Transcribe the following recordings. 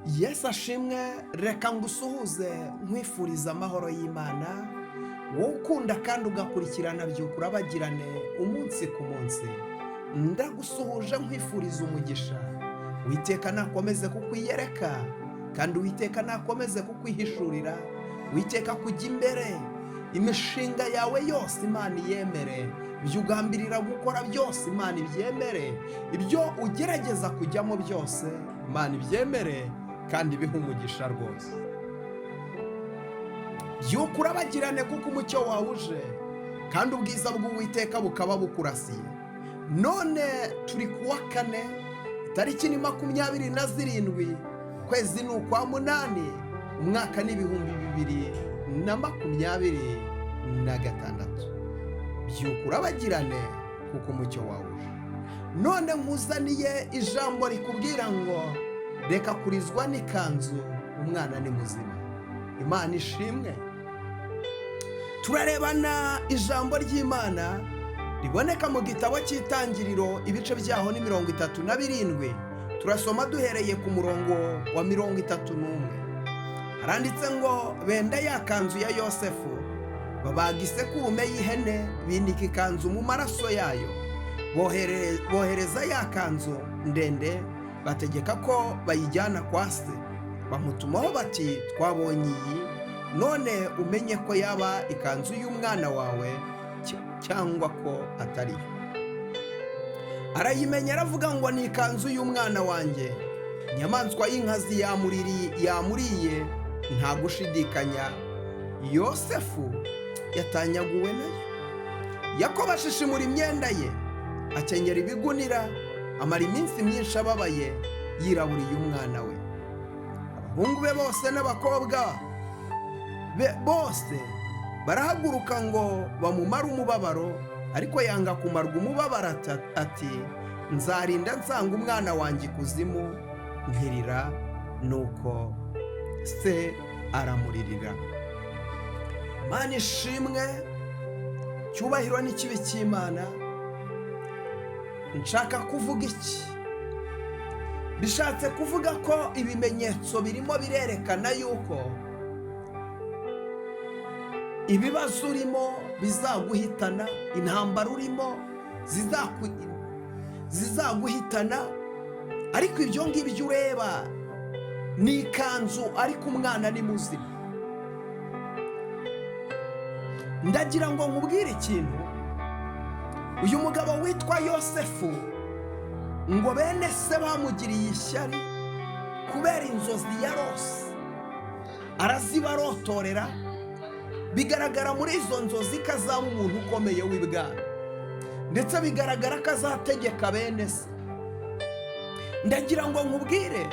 Yesu ashimwe, reka ngusuhuze nkwifuriza amahoro y'Imana, wowe ukunda kandi ugakurikirana by'ukuri urabagirane umunsi ku munsi. Ndagusuhuje nkwifuriza umugisha, Uwiteka nakomeze kukwiyereka kandi Uwiteka nakomeze kukwihishurira, Uwiteka kujya imbere, imishinga yawe yose Imana iyemere, ibyo ugambirira gukora byose Imana ibyemere, ibyo ugerageza kujyamo byose Imana ibyemere kandi biha umugisha rwose. Byuka urabagirane kuko umucyo wawe uje kandi ubwiza bw'Uwiteka bukaba bukurasiye. None turi kuwa kane, tariki ni 27, kwezi ni ukwa munani, umwaka ni 2026. Byuka urabagirane kuko umucyo wawe uje. None nkuzaniye ijambo rikubwira ngo reka kurizwa n'ikanzu umwana ni muzima. Imana ishimwe. Turarebana ijambo ry'Imana riboneka mu gitabo cy'Itangiriro, ibice byaho ni 37. Turasoma duhereye ku murongo wa 31. Haranditse ngo benda ya kanzu ya Yosefu, babaga isekurume y'ihene, binika ikanzu mu maraso yayo, bohereza ya kanzu ndende, bategeka ko bayijyana kwa se. Bamutumaho bati twabonye iyi, none umenye ko yaba ikanzu y'umwana wawe cyangwa ko atari yo. Arayimenya, aravuga ngo ni ikanzu y'umwana wanjye, inyamaswa y'inkazi yamuriye nta gushidikanya. Yosefu yatanyaguwe nayo. Yakobo ashishimura imyenda ye, akenyera ibigunira, amara iminsi myinshi ababaye, yiraburiye umwana we. Abahungu be bose n'abakobwa be bose barahaguruka ngo bamumare umubabaro, ariko yanga kumarwa umubabaro. Ati nzarinda nsanga umwana wanjye ikuzimu nkirira. Nuko se aramuririra. Imana ishimwe, cyubahiro n'ikibi cy'Imana. Nshaka kuvuga iki? Bishatse kuvuga ko ibimenyetso birimo birerekana yuko ibibazo urimo bizaguhitana, intambara urimo zizaguhitana, ariko ibyo ngibyo ureba ni ikanzu, ariko umwana ni muzima. Ndagira ngo nkubwire ikintu. Uyu mugabo witwa Yosefu, ngo bene se bamugiriye ishyari kubera inzozi yarose, arazibarotorera. Bigaragara muri izo nzozi ko azaba umuntu ukomeye w'ibwami, ndetse bigaragara ko azategeka bene se. Ndagira ngo nkubwire,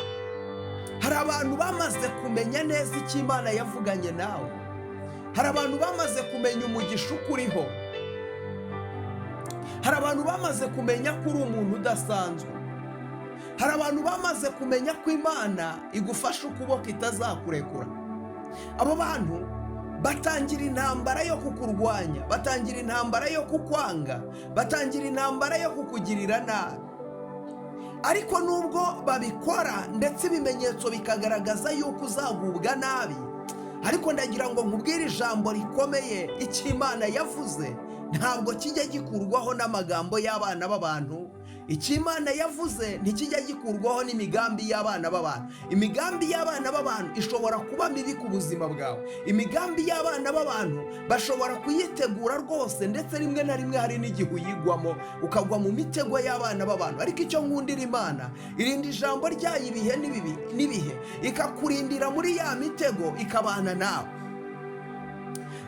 hari abantu bamaze kumenya neza icyo Imana yavuganye nawe. Hari abantu bamaze kumenya umugisha ukuriho. Hari abantu bamaze kumenya ko uri umuntu udasanzwe. Hari abantu bamaze kumenya ko Imana igufasha ukuboko itazakurekura. Abo bantu batangira intambara yo kukurwanya, batangira intambara yo kukwanga, batangira intambara yo kukugirira nabi. Ariko nubwo babikora ndetse ibimenyetso bikagaragaza yuko uzagubwa nabi, ariko ndagira ngo nkubwire ijambo rikomeye. Icyo Imana yavuze ntabwo kijya gikurwaho n'amagambo y'abana b'abantu. Icyo Imana yavuze ntikijya gikurwaho n'imigambi y'abana b'abantu. Imigambi y'abana b'abantu ishobora kuba mibi ku buzima bwawe. Imigambi y'abana b'abantu bashobora kuyitegura rwose, ndetse rimwe na rimwe hari n'igihe uyigwamo ukagwa mu mitego y'abana b'abantu. Ariko icyo nkundira Imana, irinda ijambo ryayo ibihe n'ibihe, ikakurindira muri ya mitego, ikabana nawe.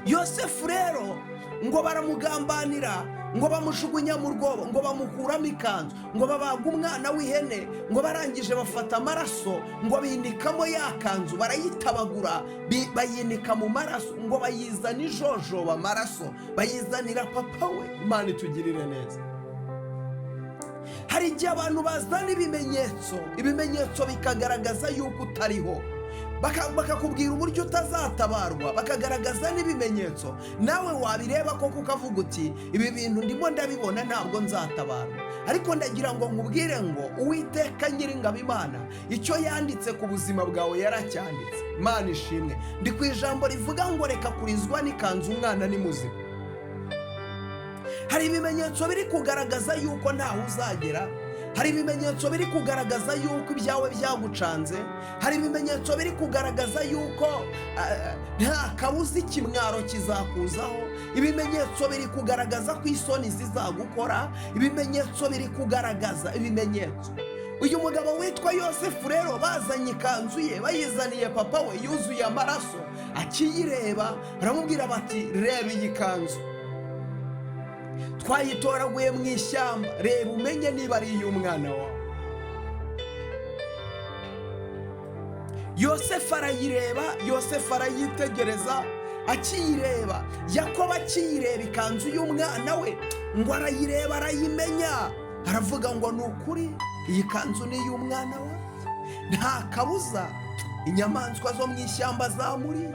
Yosefu rero ngo baramugambanira, ngo bamushugunya mu rwobo, ngo bamukuramo ikanzu, ngo babaga umwana w'ihene, ngo barangije bafata amaraso, ngo binikamo ya kanzu, barayitabagura, bayinika mu maraso, ngo bayizana ijojoba amaraso, bayizanira papa we. Imana itugirire neza. Hari igihe abantu bazana ibimenyetso bikagaragaza yuko utariho. bakakubwira uburyo utazatabarwa, bakagaragaza n'ibimenyetso, nawe wabireba koko ukavuga uti ibi bintu ndimo ndabibona ntabwo nzatabarwa. Ariko ndagira ngo nkubwire ngo Uwiteka Nyiringabo Imana icyo yanditse ku buzima bwawe yaracyanditse. Imana ishimwe. Ndi ku ijambo rivuga ngo reka kurizwa n'ikanzu umwana ni muzima. Hari ibimenyetso biri kugaragaza yuko ntaho uzagera. Hari ibimenyetso biri kugaragaza yuko ibyawe byagucanze. Hari ibimenyetso biri kugaragaza yuko nta kabuza ikimwaro kizakuzaho. Ibimenyetso biri kugaragaza ko isoni zizagukora. Ibimenyetso biri kugaragaza ibimenyetso. Uyu mugabo witwa Yosefu rero bazanye ikanzu ye, bayizaniye papa we yuzuye amaraso. Akiyireba baramubwira bati reba iyi kanzu twayitoraguye mu ishyamba, reba umenye niba ari iy'umwana wawe. Yosefu arayireba, Yosefu arayitegereza. Akiyireba, Yakobo akiyireba ikanzu y'umwana we, ngo arayireba arayimenya, aravuga ngo ni ukuri iyi kanzu ni iy'umwana we, nta kabuza inyamaswa zo mu ishyamba zamuriye.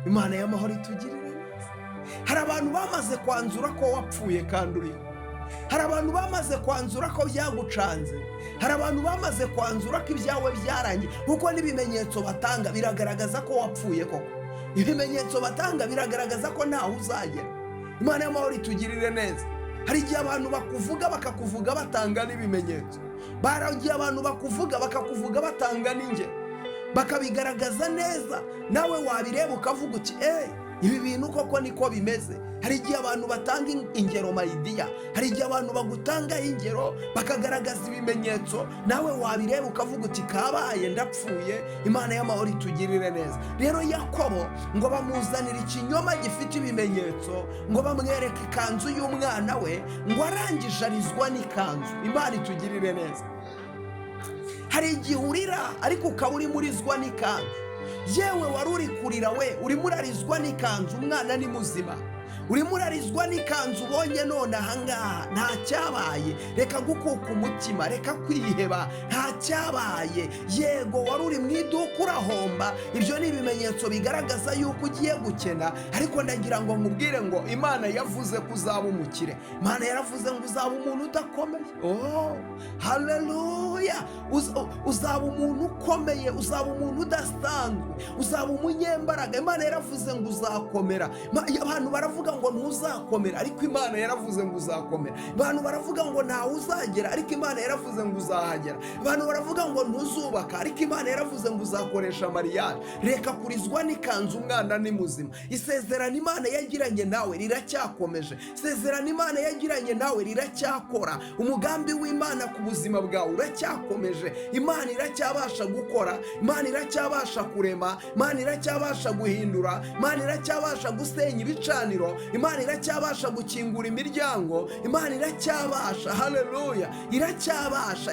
Imana y'amahoro itugirire. Hari abantu bamaze kwanzura ko wapfuye kandi uriho. Hari abantu bamaze kwanzura ko byagucanze. Hari abantu bamaze kwanzura ko ibyawe byarangiye, kuko n'ibimenyetso batanga biragaragaza ko wapfuye koko. Ibimenyetso batanga biragaragaza ko ntaho uzagera. Imana y'amahoro itugirire neza. Hari igihe abantu bakuvuga bakakuvuga batanga n'ibimenyetso. Baragiye abantu bakuvuga bakakuvuga batanga n'ingero, bakabigaragaza neza, nawe wabireba ukavuga uti ibi bintu koko niko bimeze. Hari igihe abantu batanga ingero mayidiya, hari igihe abantu bagutangaho ingero bakagaragaza ibimenyetso, nawe wabireba ukavuga uti kabaye ndapfuye. Imana y'amahoro itugirire neza. Rero Yakobo ngo bamuzanira ikinyoma gifite ibimenyetso, ngo bamwereke ikanzu y'umwana we, ngo arangije arizwa n'ikanzu. Imana itugirire neza. Hari igihe urira ariko ukaba urimo urizwa n'ikanzu. Yewe wari uri kurira we, urimo urarizwa n'ikanzu umwana ni muzima. Urimo urarizwa n'ikanzu ubonye none ahangaha nta cyabaye. Reka gukuka umutima, reka kwiheba, nta cyabaye. Yego wari uri mu iduka urahomba, ibyo ni ibimenyetso bigaragaza yuko ugiye gukena. Ariko ndagira ngo nkubwire ngo Imana yavuze ko uzaba umukire. Imana yaravuze ngo uzaba umuntu udakomeye. Haleluya. Uzaba umuntu ukomeye, uzaba umuntu udasanzwe, uzaba umunyembaraga. Imana yaravuze ngo uzakomera. Abantu baravuga ngo ntuzakomera, ariko Imana yaravuze ngo uzakomera. Abantu baravuga ngo ntawe uzagera, ariko Imana yaravuze ngo uzahagera. Abantu baravuga ngo ntuzubaka, ariko Imana yaravuze ngo uzakoresha mariage. Reka kurizwa n'ikanzu umwana ni muzima. Isezerano Imana yagiranye nawe riracyakomeje. Isezerano Imana yagiranye nawe riracyakora. Umugambi w'Imana ku buzima bwawe uracyakomeje. Imana iracyabasha gukora, Imana iracyabasha kurema, Imana iracyabasha guhindura, Imana iracyabasha gusenya ibicaniro, Imana iracyabasha gukingura imiryango, Imana iracyabasha. Haleluya. Iracyabasha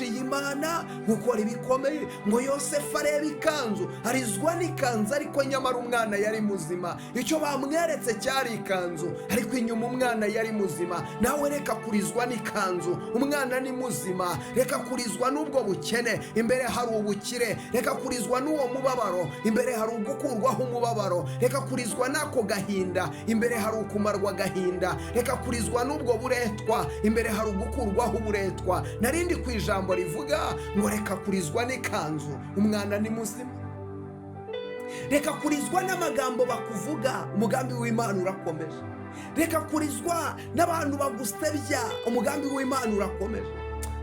iyi Imana gukora ibikomeye. Ngo Yosefu areba ikanzu, arizwa n'ikanzu, ariko nyamara umwana yari muzima. Icyo bamweretse cyari ikanzu, ariko inyuma umwana yari muzima. Nawe reka kurizwa n'ikanzu, umwana ni muzima. Reka kurizwa n'ubwo bukene, imbere hari ubukire. Reka kurizwa n'uwo mubabaro, imbere hari ugukurwaho umubabaro. Reka kurizwa n'ako gahinda, imbere hari ukumarwa agahinda. Reka kurizwa n'ubwo buretwa, imbere hari ugukurwaho uburetwa. Narindi ku ijambo rivuga ngo reka kurizwa n'ikanzu, umwana ni muzima. Reka kurizwa n'amagambo bakuvuga, umugambi w'Imana urakomeje. Reka kurizwa n'abantu bagusebya, umugambi w'Imana urakomeje.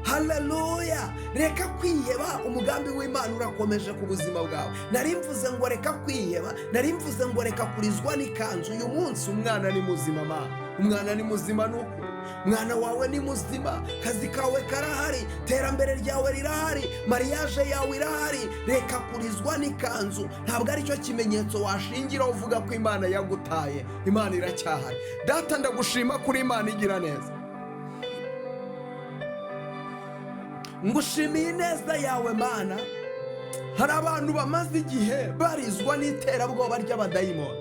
Haleluya. Reka kwiheba, umugambi w'Imana urakomeje ku buzima bwawe. Narimvuze ngo reka kwiheba, narimvuze ngo reka kurizwa n'ikanzu. Uyu munsi umwana ni muzima mama. Umwana ni muzima nuko. Mwana wawe ni muzima, kazi kawe karahari, terambere ryawe rirahari, mariage yawe irahari. Reka kurizwa n'ikanzu ntabwo ari cyo kimenyetso washingira uvuga ko Imana yagutaye. Imana iracyahari. Data ndagushima kuri Imana igira neza. Ngushimiye neza yawe Mana. Hari abantu bamaze igihe barizwa n'iterabwoba ry'abadayimoni,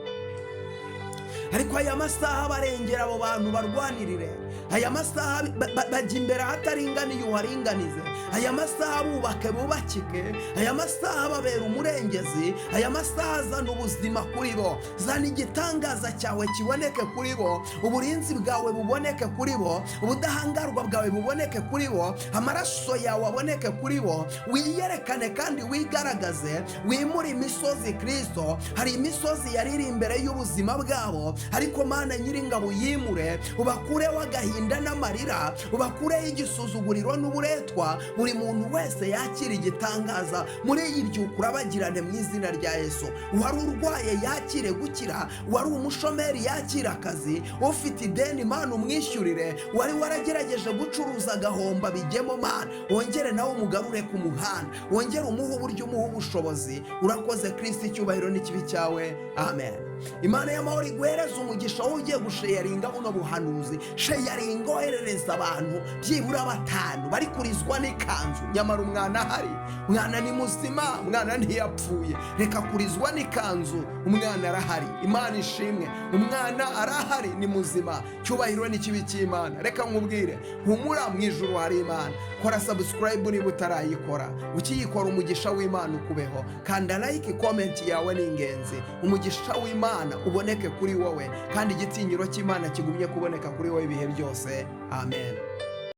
ariko aya masaha barengera abo bantu barwanirire. aya masaha bajya imbere ahataringaniye uharinganize, aya masaha bubake bubakike, aya masaha babera umurengezi, aya masaha azana ubuzima kuri bo, zana igitangaza cyawe kiboneke kuri bo, uburinzi bwawe buboneke kuri bo, ubudahangarwa bwawe buboneke kuri bo, amaraso yawe aboneke kuri bo, wiyerekane kandi wigaragaze, wimure imisozi Kristo. Hari imisozi yari iri imbere y'ubuzima bwabo, ariko Mana Nyiringabo yimure, ubakureho agahinda n'amarira, ubakureho igisuzuguriro n'uburetwa. Buri muntu wese yakira igitangaza muri iyi byuka urabagirane mu izina rya Yesu. Wari urwaye yakire gukira, wari umushomeri yakira akazi, ufite ideni Mana umwishyurire, wari waragerageje gucuruza agahomba bijyemo Mana wongere nawe umugarure ku muhanda, wongere umuhe uburyo, umuhe ubushobozi. Urakoze Kristo, icyubahiro n'ikibi cyawe, amen. Imana y'amahoro iguhereza umugisha wowe ugiye gusheyaringa buno buhanuzi. Sheyaringa oherereza abantu byibura 5 bari kurizwa n'ikanzu, nyamara umwana ahari, umwana ni muzima, umwana ntiyapfuye. Reka kurizwa n'ikanzu, umwana arahari. Imana ishimwe, umwana arahari, ni muzima. Cyubahiro n'ikibi cy'Imana. Reka nkubwire, humura, mu ijuru hari Imana. Kora subscribe niba utarayikora, ukiyikora umugisha w'Imana ukubeho. Kanda like, comment yawe ni ingenzi. Umugisha w'Imana uboneke kuri wowe, kandi igitinyiro cy'Imana kigumye kuboneka kuri wowe ibihe byose, amen.